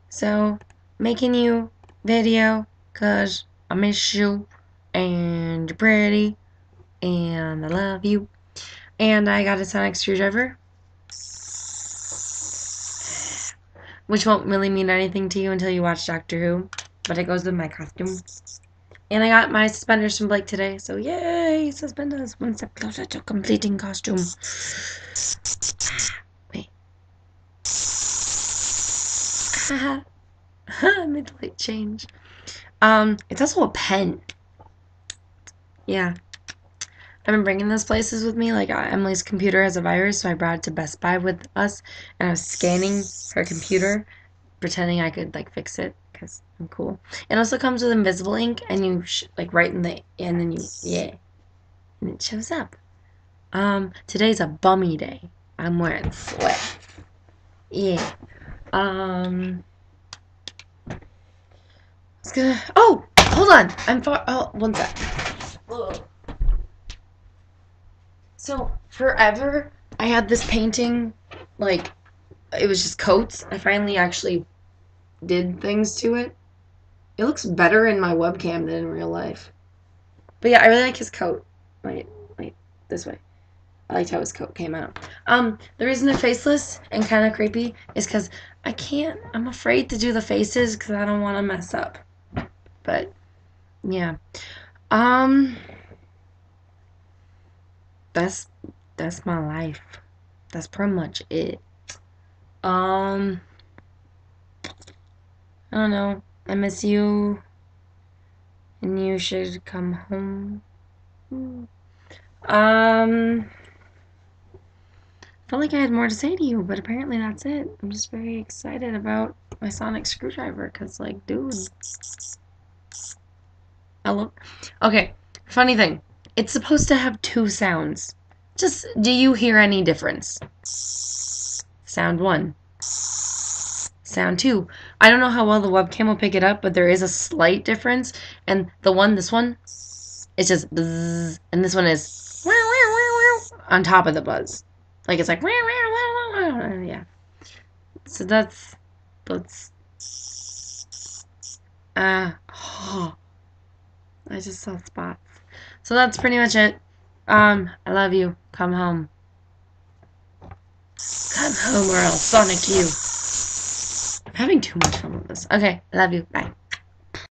So, making you video because I miss you and you're pretty and I love you. And I got a sonic screwdriver, which won't really mean anything to you until you watch Doctor Who, but it goes with my costume. And I got my suspenders from Blake today, so yay, suspenders, one step closer to completing costume. Wait. Haha. Made the light change. It's also a pen. Yeah. I've been bringing those places with me. Like, Emily's computer has a virus, so I brought it to Best Buy with us, and I was scanning her computer, pretending I could, like, fix it, because I'm cool. It also comes with invisible ink, and you, like, write in the, and then you, yeah, and it shows up. Today's a bummy day. I'm wearing sweat. Yeah. It's gonna, oh, hold on. I'm far, oh, one sec. Ugh. So, forever, I had this painting, like, it was just coats. I finally actually did things to it. It looks better in my webcam than in real life. But yeah, I really like his coat. Wait, this way. I liked how his coat came out. The reason they're faceless and kind of creepy is because I'm afraid to do the faces because I don't want to mess up. But, yeah. That's my life. That's pretty much it. I don't know. I miss you. And you should come home. Felt like I had more to say to you, but apparently that's it. I'm just very excited about my sonic screwdriver, because, like, dude. Okay, funny thing. It's supposed to have 2 sounds. Just, do you hear any difference? Sound 1. Sound 2. I don't know how well the webcam will pick it up, but there is a slight difference. And this one, it's just buzz, and this one is on top of the buzz. Like, it's like, yeah. So that's, oh, I just saw spots. So that's pretty much it. I love you. Come home. Come home or I'll sonic you. I'm having too much fun with this. Okay, I love you. Bye.